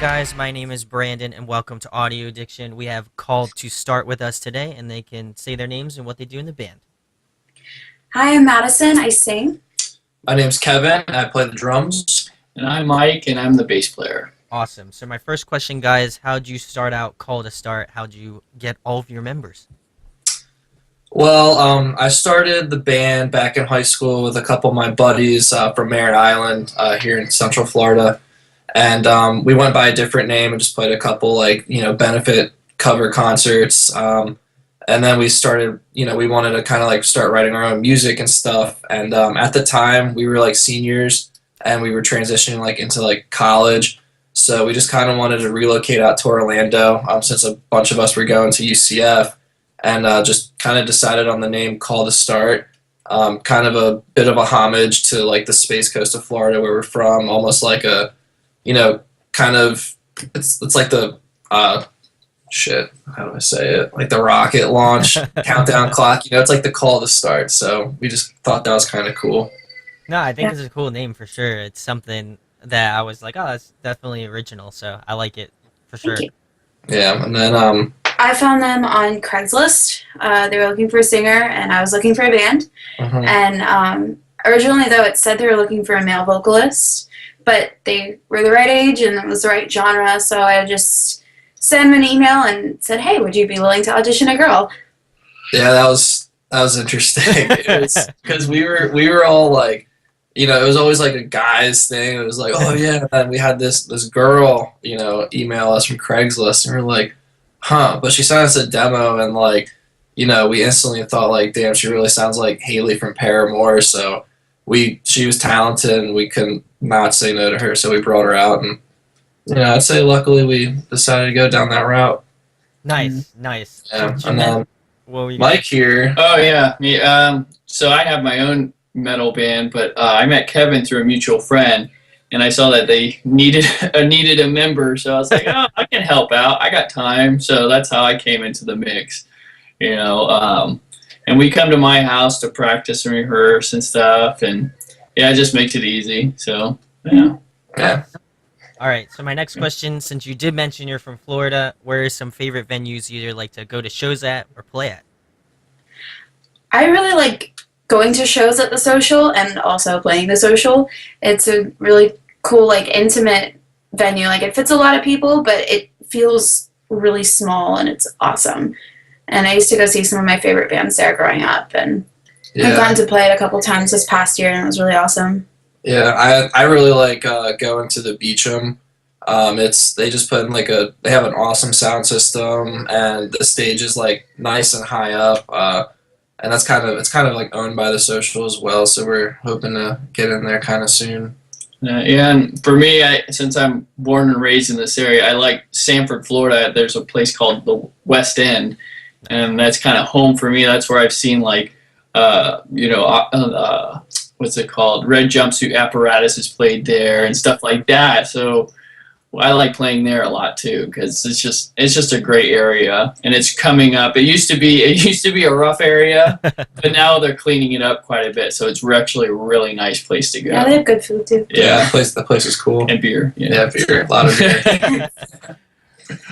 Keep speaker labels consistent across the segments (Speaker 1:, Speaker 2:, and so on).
Speaker 1: guys, my name is Brandon and welcome to Audio Addiction. We have called to start with us today and they can say their names and what they do in the band.
Speaker 2: Hi, I'm Madison. I sing.
Speaker 3: My name's Kevin, and I play the drums.
Speaker 4: And I'm Mike, and I'm the bass player.
Speaker 1: Awesome. So my first question, guys, how'd you start out Call to Start? How'd you get all of your members?
Speaker 3: Well, I started the band back in high school with a couple of my buddies from Merritt Island here in Central Florida. And we went by a different name and just played a couple, benefit cover concerts. And then we started, we wanted to kind of start writing our own music and stuff. And at the time, we were seniors and we were transitioning into college. So we just kind of wanted to relocate out to Orlando since a bunch of us were going to UCF, and just kind of decided on the name Call to Start. Kind of a bit of a homage to the Space Coast of Florida where we're from, almost like a, kind of, it's like the, how do I say it? Like the rocket launch countdown clock, it's like the call to start. So we just thought that was kind of cool.
Speaker 1: No, I think it's a cool name for sure. It's something that I was like, oh, that's definitely original. So I like it for sure.
Speaker 2: Thank you.
Speaker 3: Yeah, and then
Speaker 2: I found them on Craigslist. They were looking for a singer, and I was looking for a band. And originally, though, it said they were looking for a male vocalist, but they were the right age and it was the right genre. So I just sent them an email and said, hey, would you be willing to audition a girl?
Speaker 3: Yeah, that was interesting. Because we were all it was always a guy's thing. It was like, oh yeah, and we had this girl, email us from Craigslist, and we're like, huh. But she sent us a demo, and we instantly thought damn, she really sounds like Haley from Paramore. So she was talented, and we couldn't not say no to her. So we brought her out, and I'd say luckily we decided to go down that route.
Speaker 1: Nice.
Speaker 3: Yeah, and then
Speaker 1: Mike
Speaker 3: Mike here.
Speaker 4: Oh, yeah. Me. So I have my own metal band, but I met Kevin through a mutual friend, and I saw that they needed a member. So I was like, oh, I can help out. I got time. So that's how I came into the mix, And we come to my house to practice and rehearse and stuff, and yeah, it just makes it easy. So, yeah.
Speaker 3: Yeah.
Speaker 1: All right, so my next question, since you did mention you're from Florida, where are some favorite venues you either like to go to shows at or play at?
Speaker 2: I really like going to shows at the Social and also playing the Social. It's a really cool, intimate venue. It fits a lot of people, but it feels really small, and it's awesome. And I used to go see some of my favorite bands there growing up, and I've gotten to play it a couple times this past year, and it was really awesome.
Speaker 3: Yeah, I really like going to the Beecham. They just put in they have an awesome sound system, and the stage is nice and high up. And it's kind of owned by the Social as well. So we're hoping to get in there kind of soon.
Speaker 4: Yeah, and for me, since I'm born and raised in this area, I like Sanford, Florida. There's a place called the West End, and that's kind of home for me. That's where I've seen what's it called? Red Jumpsuit Apparatus is played there and stuff like that. So I like playing there a lot too, because it's just a great area, and it's coming up. It used to be a rough area, but now they're cleaning it up quite a bit. So it's actually a really nice place to go.
Speaker 2: Yeah, they have good food too.
Speaker 3: Yeah, the place is cool.
Speaker 4: And beer.
Speaker 3: Yeah, beer. A lot of beer.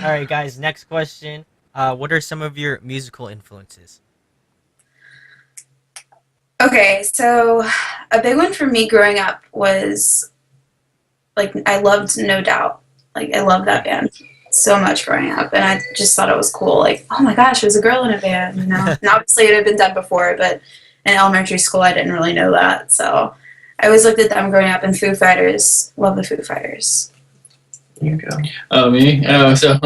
Speaker 1: All right, guys, next question. What are some of your musical influences?
Speaker 2: Okay, so a big one for me growing up was, I loved No Doubt. I loved that band so much growing up, and I just thought it was cool. Oh my gosh, there's a girl in a band, And obviously it had been done before, but in elementary school I didn't really know that. So I always looked at them growing up, and Foo Fighters. Love the Foo Fighters.
Speaker 3: There you go.
Speaker 4: Oh, me? Oh, so,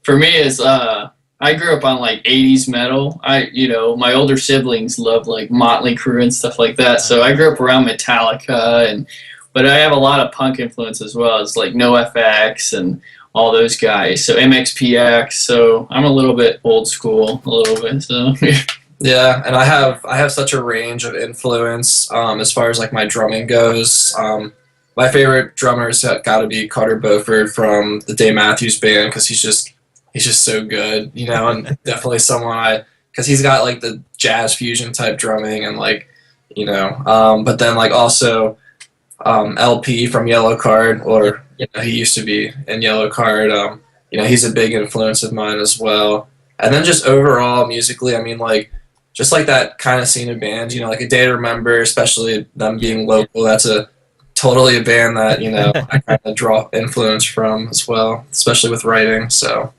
Speaker 4: for me, it's, I grew up on 80s metal. My older siblings loved Motley Crue and stuff like that. So I grew up around Metallica, but I have a lot of punk influence as well. It's NoFX and all those guys. So MXPX. So I'm a little bit old school, a little bit. So
Speaker 3: yeah, and I have such a range of influence as far as my drumming goes. My favorite drummer's got to be Carter Beauford from the Dave Matthews Band, because he's just so good, and definitely someone because he's got the jazz fusion type drumming, and but then also LP from Yellow Card, or he used to be in Yellow Card. He's a big influence of mine as well. And then just overall musically, I mean, like just like that kind of scene of bands, like A Day to Remember, especially them being local. That's totally a band that I kind of draw influence from as well, especially with writing. So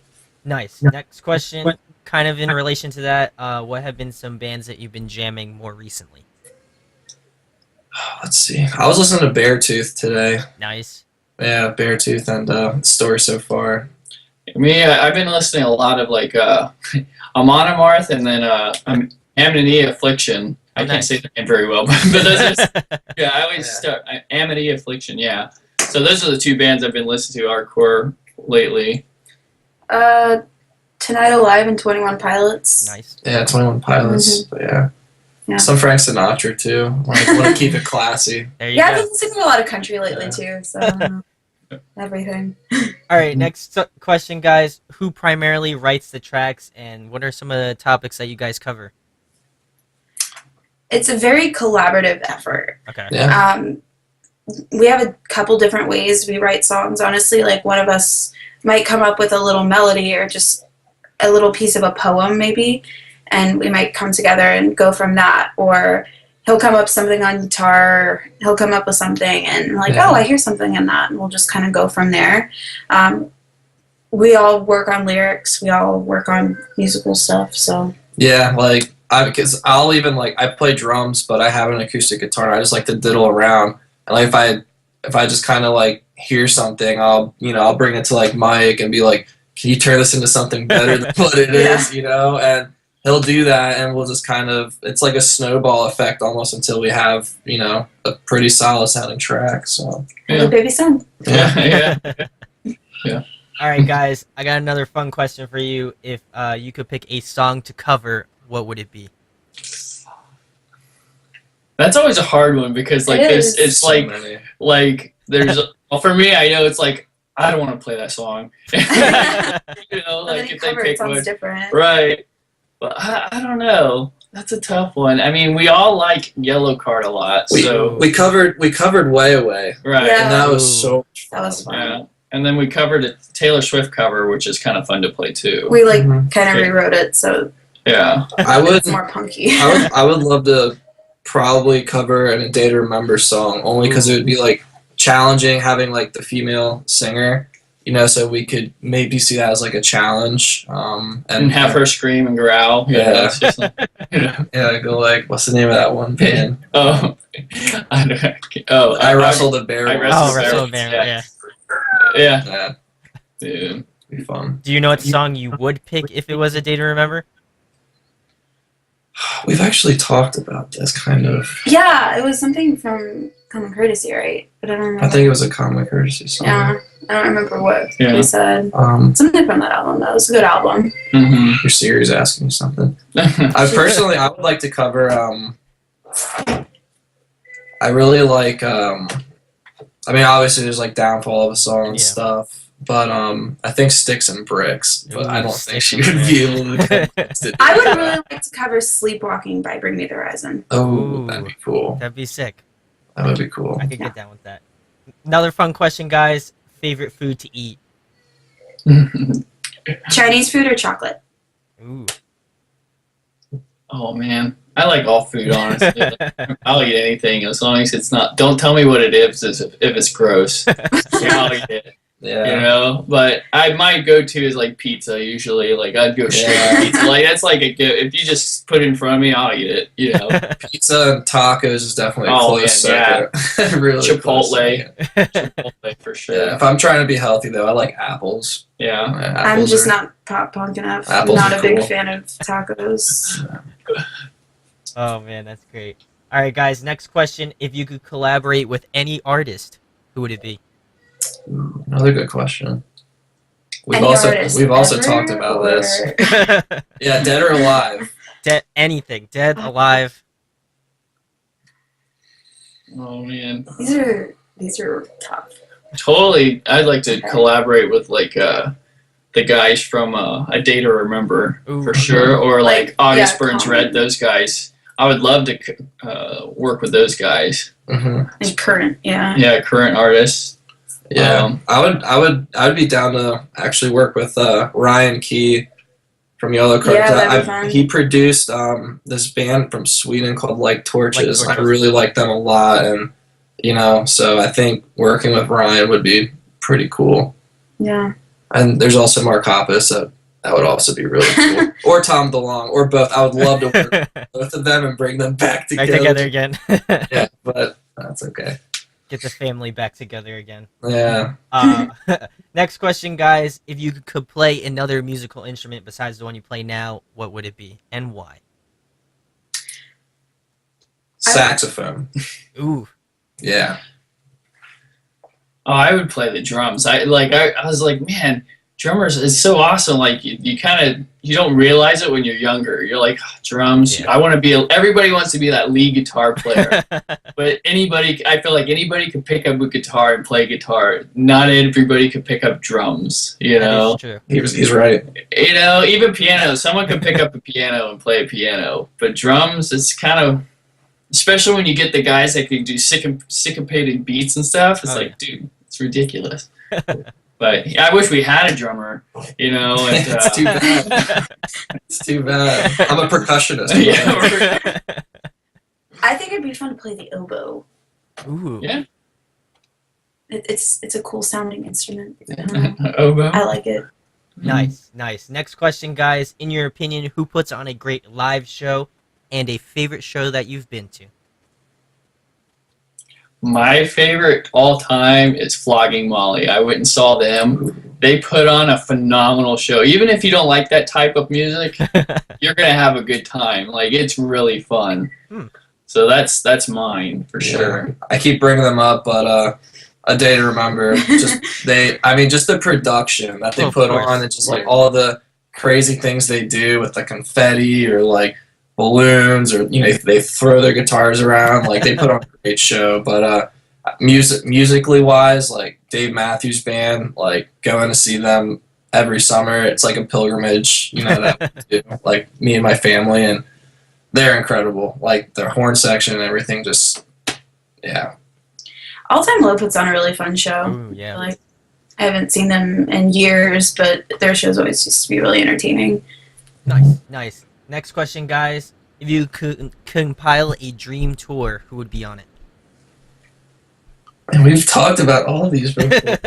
Speaker 1: Nice. Next question, kind of in relation to that. What have been some bands that you've been jamming more recently?
Speaker 3: let's see. I was listening to Beartooth today.
Speaker 1: Nice.
Speaker 3: Yeah, Beartooth and Story So Far.
Speaker 4: Me, I've been listening a lot of like Amonomarth and then Amity Affliction. I can't
Speaker 1: nice.
Speaker 4: say the name very well, but those are, yeah, I always start Amity Affliction. Yeah, so those are the two bands I've been listening to hardcore lately.
Speaker 2: Tonight Alive and 21 Pilots.
Speaker 1: Nice.
Speaker 3: Yeah, 21 Pilots. But
Speaker 2: Yeah.
Speaker 3: Some Frank Sinatra too. Like, want to keep it classy.
Speaker 1: There you
Speaker 2: Yeah, I've
Speaker 1: go.
Speaker 2: been listening to a lot of country lately too, so everything.
Speaker 1: All right, next question, guys. Who primarily writes the tracks, and what are some of the topics that you guys cover?
Speaker 2: It's a very collaborative effort.
Speaker 1: Okay.
Speaker 3: Yeah.
Speaker 2: We have a couple different ways we write songs, honestly. Like one of us might come up with a little melody or just a little piece of a poem maybe, and we might come together and go from that. Or he'll come up with something on guitar, he'll come up with something and like, oh, I hear something in that, and we'll just kind of go from there. We all work on lyrics, we all work on musical stuff, so.
Speaker 3: Yeah, like because I'll even like I play drums, but I have an acoustic guitar. I just like to diddle around, and like if I just kind of like hear something, I'll bring it to like Mike and be like, can you turn this into something better than what it is, and he'll do that, and we'll just kind of it's like a snowball effect almost until we have a pretty solid sounding track. So
Speaker 2: The baby son.
Speaker 4: Yeah.
Speaker 1: All right, guys. I got another fun question for you. If you could pick a song to cover, what would it be?
Speaker 4: That's always a hard one because like it's
Speaker 3: so
Speaker 4: like
Speaker 3: many.
Speaker 4: like there's well, for me I know it's like I don't want to play that song.
Speaker 2: But then
Speaker 4: Like
Speaker 2: you
Speaker 4: if they
Speaker 2: cover it
Speaker 4: pick
Speaker 2: sounds
Speaker 4: one,
Speaker 2: different.
Speaker 4: right? But I don't know. That's a tough one. I mean, we all like Yellow Card a lot, so
Speaker 3: We covered Way Away,
Speaker 4: right.
Speaker 2: Yeah.
Speaker 3: and that was so
Speaker 2: That was fun.
Speaker 4: Yeah. And then we covered a Taylor Swift cover, which is kind of fun to play too.
Speaker 2: We like
Speaker 3: Mhm.
Speaker 2: kind of
Speaker 4: Okay.
Speaker 2: rewrote it so
Speaker 4: Yeah.
Speaker 3: I would
Speaker 2: it's more punky.
Speaker 3: I would love to probably cover an A Day to Remember song, only because it would be like challenging having like the female singer, so we could maybe see that as like a challenge,
Speaker 4: And have her scream and growl.
Speaker 3: Yeah.
Speaker 4: It's just like,
Speaker 3: go like, what's the name of that one band?
Speaker 4: oh,
Speaker 3: I wrestled a bear.
Speaker 4: I
Speaker 3: once.
Speaker 4: wrestled
Speaker 1: Oh,
Speaker 4: a
Speaker 1: Wrestle
Speaker 4: bear.
Speaker 1: Band. Yeah.
Speaker 4: Yeah.
Speaker 3: Yeah,
Speaker 4: Yeah.
Speaker 3: be fun.
Speaker 1: Do you know what song you would pick if it was a day to remember?
Speaker 3: We've actually talked about this kind of.
Speaker 2: Yeah, it was something from Common Courtesy, right? But I don't remember.
Speaker 3: I think it was a Common Courtesy song.
Speaker 2: Yeah, I don't remember what
Speaker 4: Yeah.
Speaker 2: we said. Something from that album, though. It was a good album.
Speaker 4: Mm-hmm.
Speaker 3: Your Siri's asking me something. I would like to cover. I really like. I mean, obviously, there's like Downfall of a Song and
Speaker 1: Yeah.
Speaker 3: stuff, but I think Sticks and Bricks. But
Speaker 1: Ooh,
Speaker 3: I don't think
Speaker 1: Sticks
Speaker 3: she
Speaker 1: and
Speaker 3: would be able to.
Speaker 2: I would really like to cover Sleepwalking by Bring Me the Horizon.
Speaker 3: Oh,
Speaker 1: Ooh.
Speaker 3: that'd be cool.
Speaker 1: That'd be sick.
Speaker 3: That would be cool.
Speaker 1: I could get down with that. Another fun question, guys. Favorite food to eat?
Speaker 2: Chinese food or chocolate?
Speaker 1: Ooh.
Speaker 4: Oh man, I like all food honestly. I'll eat anything as long as it's not. Don't tell me what it is if it's gross. I'll eat it.
Speaker 3: Yeah.
Speaker 4: But my go-to is like pizza usually. Like I'd go straight
Speaker 3: Yeah.
Speaker 4: to pizza. Like that's like a if you just put it in front of me, I'll eat it.
Speaker 3: Pizza and tacos is definitely a
Speaker 4: Oh,
Speaker 3: close
Speaker 4: man,
Speaker 3: second. Really close
Speaker 4: Chipotle.
Speaker 3: second.
Speaker 4: Chipotle for sure.
Speaker 3: Yeah, if I'm trying to be healthy though, I like apples.
Speaker 4: Yeah.
Speaker 2: I'm
Speaker 3: Apples
Speaker 2: just
Speaker 3: are-
Speaker 2: not pop punk enough. I'm
Speaker 3: Apples
Speaker 2: not
Speaker 3: are
Speaker 2: a big
Speaker 3: cool.
Speaker 2: fan of tacos.
Speaker 1: Oh man, that's great. All right, guys. Next question: if you could collaborate with any artist, who would it be?
Speaker 3: Ooh, another good question. We've
Speaker 2: Any
Speaker 3: also
Speaker 2: artist
Speaker 3: also
Speaker 2: ever,
Speaker 3: talked about
Speaker 2: or-
Speaker 3: this. Yeah, dead or alive.
Speaker 1: Anything, dead, alive.
Speaker 4: Oh man.
Speaker 2: These are tough.
Speaker 4: Totally. I'd like to
Speaker 2: Okay.
Speaker 4: collaborate with like the guys from A Day to Remember
Speaker 1: Ooh.
Speaker 4: for sure, or like
Speaker 2: Like,
Speaker 4: August
Speaker 2: yeah,
Speaker 4: Burns
Speaker 2: Common.
Speaker 4: Red. Those guys. I would love to work with those guys.
Speaker 3: Mm-hmm.
Speaker 2: And current, yeah.
Speaker 4: Yeah, current artists.
Speaker 3: Yeah, I would be down to actually work with Ryan Key from Yellow Card.
Speaker 2: Yeah, that'd be fun.
Speaker 3: He produced this band from Sweden called Like Torches.
Speaker 1: Like
Speaker 3: I
Speaker 1: Torches.
Speaker 3: really like them a lot, and so I think working with Ryan would be pretty cool.
Speaker 2: Yeah.
Speaker 3: And there's also Mark Hoppus that would also be really cool, or Tom DeLonge, or both. I would love to work with both of them and bring them back
Speaker 1: Back
Speaker 3: together.
Speaker 1: together again.
Speaker 3: Yeah, but that's okay.
Speaker 1: Get the family back together again.
Speaker 3: Yeah.
Speaker 1: Next question, guys. If you could play another musical instrument besides the one you play now, what would it be and why?
Speaker 3: Saxophone.
Speaker 1: Ooh.
Speaker 3: Yeah.
Speaker 4: Oh, I would play the drums. I was like, man, drummers is so awesome. Like you kind of you don't realize it when you're younger. You're like, oh, drums.
Speaker 1: Yeah.
Speaker 4: I want to be. Everybody wants to be that lead guitar player. But I feel like anybody can pick up a guitar and play guitar. Not everybody can pick up drums. You know.
Speaker 1: That is true.
Speaker 3: He's right.
Speaker 4: Even piano. Someone can pick up a piano and play a piano. But drums, it's kind of. Especially when you get the guys that can do syncopated beats and stuff, it's dude, it's ridiculous. But I wish we had a drummer, And,
Speaker 3: It's too bad. It's too bad. I'm a percussionist.
Speaker 4: Yeah.
Speaker 2: I think it'd be fun to play the oboe.
Speaker 1: Ooh.
Speaker 4: Yeah.
Speaker 2: It's a cool sounding instrument.
Speaker 4: Oboe.
Speaker 2: I like it.
Speaker 1: Nice. Next question, guys. In your opinion, who puts on a great live show and a favorite show that you've been to?
Speaker 4: My favorite all time is Flogging Molly. I went and saw them. They put on a phenomenal show. Even if you don't like that type of music, you're gonna have a good time. Like it's really fun. So that's mine for sure.
Speaker 3: Yeah. I keep bringing them up, but A Day to Remember. Just the production that they put on, and just like all the crazy things they do with the confetti or like balloons, or they throw their guitars around. Like they put on a great show. But musically wise, like Dave Matthews Band, like going to see them every summer, it's like a pilgrimage. That we do, like me and my family, and they're incredible. Like their horn section and everything, just yeah.
Speaker 2: All Time Low puts on a really fun show.
Speaker 1: Ooh, yeah.
Speaker 2: Like I haven't seen them in years, but their shows always used to be really entertaining.
Speaker 1: Nice. Next question, guys. If you could compile a dream tour, who would be on it?
Speaker 3: And we've talked about all of these before.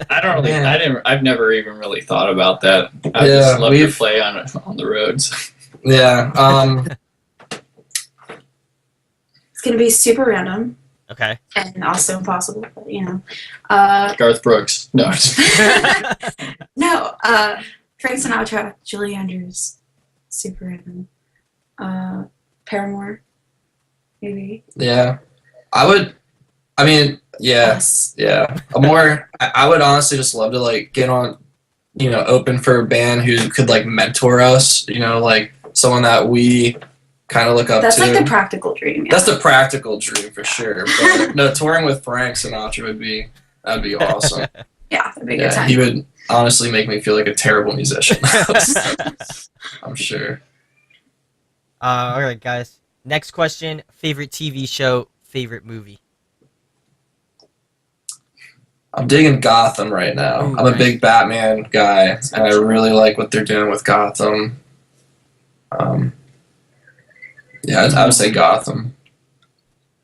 Speaker 4: I've never even really thought about that. I just love to play on the roads.
Speaker 3: Yeah.
Speaker 2: It's gonna be super random.
Speaker 1: Okay.
Speaker 2: And also impossible, but
Speaker 4: Garth Brooks. No.
Speaker 2: No, Frank Sinatra, Julie Andrews, super random. Paramore, maybe.
Speaker 3: Yeah. Yeah.
Speaker 2: Yes.
Speaker 3: Yeah. I would honestly just love to like get on, open for a band who could like mentor us, like someone that we kind of look up
Speaker 2: That's
Speaker 3: to.
Speaker 2: like the practical dream. Yeah.
Speaker 3: That's the practical dream for sure. But no, touring with Frank Sinatra that'd be awesome.
Speaker 2: Yeah, that'd be a good time.
Speaker 3: He would honestly make me feel like a terrible musician. I'm sure.
Speaker 1: All right, guys. Next question. Favorite TV show, favorite movie?
Speaker 3: I'm digging Gotham right now.
Speaker 1: Ooh,
Speaker 3: I'm a
Speaker 1: nice.
Speaker 3: big Batman guy, and I really like what they're doing with Gotham. Yeah, I would say Gotham.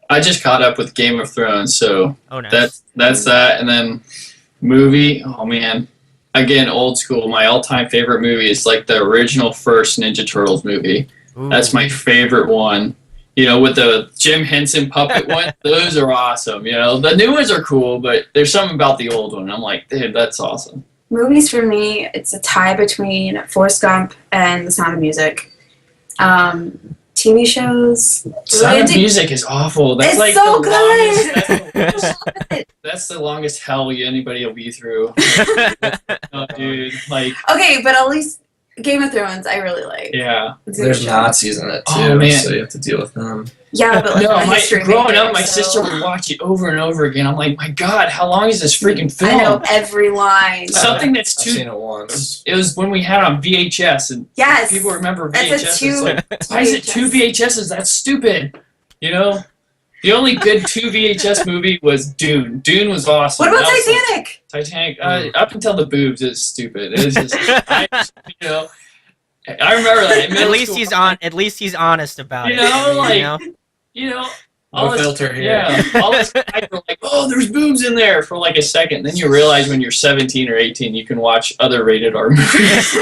Speaker 4: I just caught up with Game of Thrones, so
Speaker 1: nice.
Speaker 4: that's that. And then movie, oh man. Again, old school. My all-time favorite movie is like the original first Ninja Turtles movie.
Speaker 1: Ooh.
Speaker 4: That's my favorite one. With the Jim Henson puppet one, those are awesome. The new ones are cool, but there's something about the old one. I'm like, dude, that's awesome.
Speaker 2: Movies for me, it's a tie between Forrest Gump and The Sound of Music. TV shows.
Speaker 4: Sound of Music is awful. That's
Speaker 2: It's
Speaker 4: like
Speaker 2: so
Speaker 4: the
Speaker 2: good.
Speaker 4: that's the longest hell anybody will be through. Oh, dude, like.
Speaker 2: Okay, but at least Game of Thrones, I really like.
Speaker 4: Yeah.
Speaker 2: It's a good
Speaker 3: There's
Speaker 2: show.
Speaker 3: Nazis in it too,
Speaker 4: Oh, man.
Speaker 3: so you have to deal with them.
Speaker 2: Yeah, but like
Speaker 4: No,
Speaker 2: I'm a history
Speaker 4: growing
Speaker 2: major,
Speaker 4: up, my
Speaker 2: so-
Speaker 4: sister would watch it over and over again. I'm like, my God, how long is this freaking film?
Speaker 2: I know every line.
Speaker 4: Something that's
Speaker 3: I've
Speaker 4: too.
Speaker 3: seen it once.
Speaker 4: It was when we had it on VHS, and
Speaker 2: Yes.
Speaker 4: people remember
Speaker 2: That's
Speaker 4: VHS.
Speaker 2: a two.
Speaker 4: Like, why is it two VHSs? That's stupid. The only good 2 VHS movie was Dune. Dune was awesome.
Speaker 2: What about
Speaker 4: That was
Speaker 2: Titanic?
Speaker 4: Titanic, up until the boobs, it's stupid. It's just, I remember that. In
Speaker 1: At
Speaker 4: middle
Speaker 1: least
Speaker 4: school,
Speaker 1: he's on. At least he's honest about
Speaker 4: You
Speaker 1: it.
Speaker 4: know, like-
Speaker 1: you know?
Speaker 4: You know,
Speaker 3: No filter here.
Speaker 4: Yeah, all this guys were like, "Oh, there's boobs in there" for like a second. Then you realize when you're 17 or 18, you can watch other rated R movies.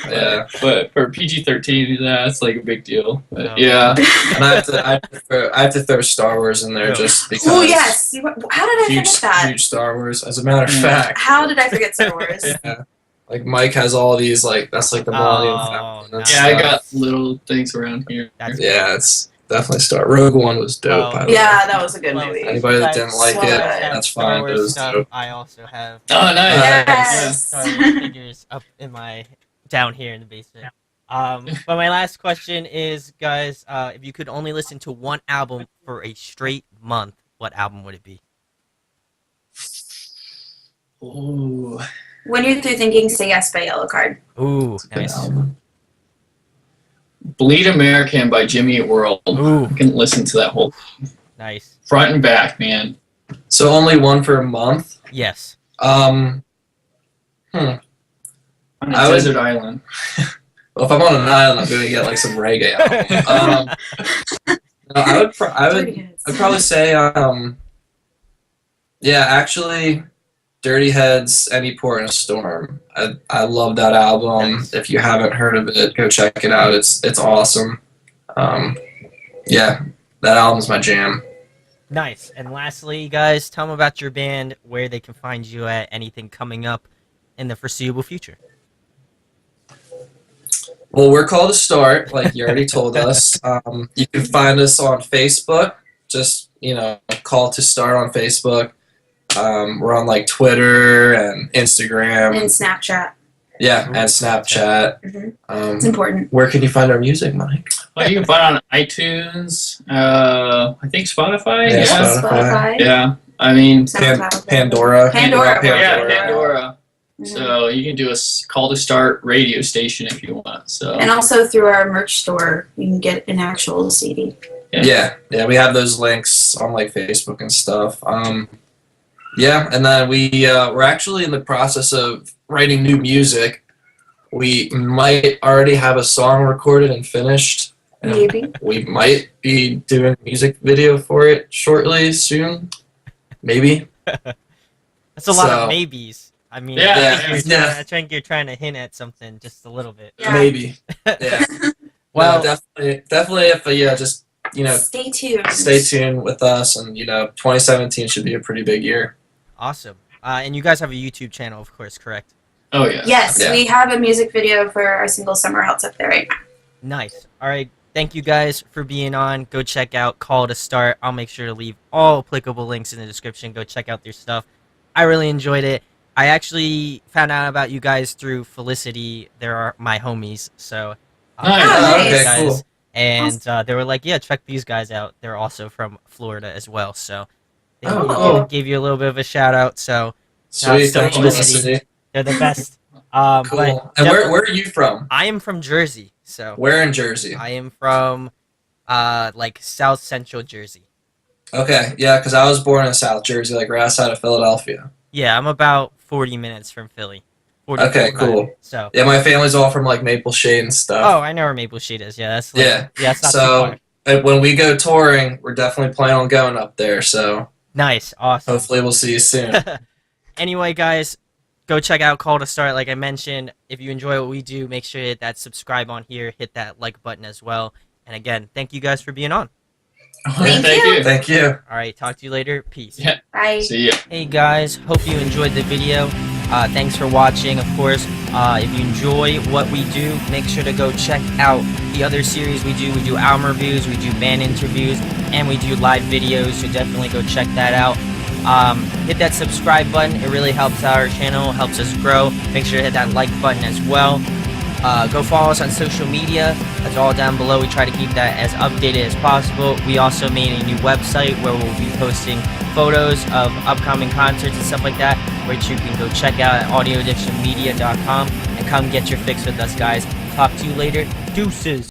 Speaker 3: Yeah.
Speaker 4: But for PG-13, that's like a big deal. But
Speaker 1: No.
Speaker 4: yeah,
Speaker 3: And I have to throw Star Wars in there just because.
Speaker 2: Oh yes. How did I
Speaker 3: Huge,
Speaker 2: forget that?
Speaker 3: huge Star Wars. As a matter of
Speaker 4: Yeah.
Speaker 3: fact,
Speaker 2: How did I forget Star Wars?
Speaker 3: yeah. Like Mike has all these that's like the Millennium
Speaker 1: Oh,
Speaker 3: Falcon and
Speaker 1: nice.
Speaker 4: yeah, I
Speaker 3: stuff.
Speaker 4: got little things around here.
Speaker 1: That's
Speaker 3: Yeah, it's definitely Star. Rogue One was dope.
Speaker 1: Oh.
Speaker 3: by the way.
Speaker 2: Yeah, that was a good
Speaker 1: Well,
Speaker 2: movie.
Speaker 3: Anybody that didn't like
Speaker 2: So
Speaker 3: it,
Speaker 2: good.
Speaker 3: that's
Speaker 1: Star
Speaker 3: fine. But it
Speaker 1: Wars
Speaker 3: was
Speaker 1: stuff.
Speaker 3: dope.
Speaker 1: I also have
Speaker 4: Oh, nice.
Speaker 2: Yes.
Speaker 1: Star Wars figures up in my down here in the basement. But my last question is, guys, if you could only listen to one album for a straight month, what album would it be?
Speaker 4: Ooh.
Speaker 2: When you're through thinking, say yes by Yellow Card.
Speaker 1: Ooh,
Speaker 3: Good
Speaker 1: nice.
Speaker 3: album.
Speaker 4: Bleed American by Jimmy Eat World.
Speaker 1: Ooh,
Speaker 4: I can listen to that whole
Speaker 1: nice.
Speaker 4: front and back, man.
Speaker 3: So only one for a month.
Speaker 1: Yes.
Speaker 4: On a
Speaker 3: I would-
Speaker 4: desert island.
Speaker 3: Well, if I'm on an island, I'm gonna get like some reggae album. No, I'd probably say yeah, actually, Dirty Heads, Any Port in a Storm. I love that album.
Speaker 1: Nice.
Speaker 3: If you haven't heard of it, go check it out. It's awesome. Yeah, that album's my jam.
Speaker 1: Nice. And lastly, guys, tell them about your band, where they can find you at, anything coming up in the foreseeable future.
Speaker 3: Well, we're called A Start, like you already told us. You can find us on Facebook. Just, call to start on Facebook. We're on like Twitter and Instagram.
Speaker 2: And Snapchat.
Speaker 3: Yeah, and Snapchat.
Speaker 2: It's important.
Speaker 3: Where can you find our music, Mike?
Speaker 4: Well, you can find it on iTunes. I think Spotify.
Speaker 3: Yeah,
Speaker 4: Yeah.
Speaker 3: Spotify.
Speaker 4: Yeah. I mean,
Speaker 2: SoundCloud.
Speaker 3: Pandora.
Speaker 2: Pandora.
Speaker 4: yeah, Pandora.
Speaker 2: Mhm.
Speaker 4: So you can do a call to start radio station if you want. So
Speaker 2: And also through our merch store, you can get an actual CD.
Speaker 3: Yeah, we have those links on like Facebook and stuff. Yeah, and then we're actually in the process of writing new music. We might already have a song recorded and finished. And
Speaker 2: Maybe.
Speaker 3: we might be doing a music video for it shortly, soon. Maybe.
Speaker 1: That's a lot of
Speaker 3: So-
Speaker 1: maybes. I mean,
Speaker 4: Yeah,
Speaker 3: yeah.
Speaker 1: I think you're trying to hint at something just a little bit.
Speaker 2: Yeah.
Speaker 3: Maybe. Yeah.
Speaker 1: Well,
Speaker 3: No, definitely if just,
Speaker 2: Stay tuned.
Speaker 3: stay tuned with us, and 2017 should be a pretty big year.
Speaker 1: awesome. And you guys have a YouTube channel, of course, correct?
Speaker 4: oh yeah.
Speaker 2: Yes,
Speaker 3: Yeah.
Speaker 2: we have a music video for our single Summer House up there right now.
Speaker 1: Nice. All right. Thank you guys for being on. Go check out Call to Start. I'll make sure to leave all applicable links in the description. Go check out their stuff. I really enjoyed it. I actually found out about you guys through Felicity. They're my homies. So,
Speaker 4: Nice.
Speaker 2: Oh,
Speaker 1: you
Speaker 2: nice.
Speaker 1: guys.
Speaker 3: Cool.
Speaker 1: And they were like, yeah, check these guys out. They're also from Florida as well. So they
Speaker 3: Oh,
Speaker 2: cool.
Speaker 1: gave you a little bit of a shout out. So
Speaker 3: Sweet.
Speaker 1: so
Speaker 3: Thank you,
Speaker 1: Felicity.
Speaker 3: Felicity.
Speaker 1: they're the best.
Speaker 3: Cool.
Speaker 1: But
Speaker 3: And where are you from?
Speaker 1: I am from Jersey. So
Speaker 3: Where in Jersey?
Speaker 1: I am from like South Central Jersey.
Speaker 3: Okay, yeah, because I was born in South Jersey, like right outside of Philadelphia.
Speaker 1: Yeah, I'm about 40 minutes from Philly. 40,
Speaker 3: Okay,
Speaker 1: 45.
Speaker 3: cool.
Speaker 1: So,
Speaker 3: Yeah, my family's all from like Maple Shade and
Speaker 1: oh,
Speaker 3: stuff.
Speaker 1: I know where Maple Shade is. Yeah, that's like,
Speaker 3: Yeah.
Speaker 1: it's not
Speaker 3: So-
Speaker 1: too
Speaker 3: And when we go touring, we're definitely planning on going up there. So
Speaker 1: Nice, awesome.
Speaker 3: hopefully we'll see you soon.
Speaker 1: Anyway, guys, go check out Call to Start. Like I mentioned, if you enjoy what we do, make sure to hit that subscribe on here, hit that like button as well. And again, thank you guys for being on.
Speaker 2: Thank you.
Speaker 3: Thank you.
Speaker 1: All right, talk to you later. Peace.
Speaker 4: Yeah.
Speaker 2: Bye.
Speaker 4: See ya.
Speaker 1: Hey guys, hope you enjoyed the video. Thanks for watching. Of course, if you enjoy what we do, make sure to go check out the other series we do. We do album reviews, we do band interviews, and we do live videos, so definitely go check that out. Hit that subscribe button. It really helps our channel, helps us grow. Make sure to hit that like button as well. Go follow us on social media. That's all down below. We try to keep that as updated as possible. We also made a new website where we'll be posting photos of upcoming concerts and stuff like that, which you can go check out at audioaddictionmedia.com and come get your fix with us, guys. Talk to you later. Deuces.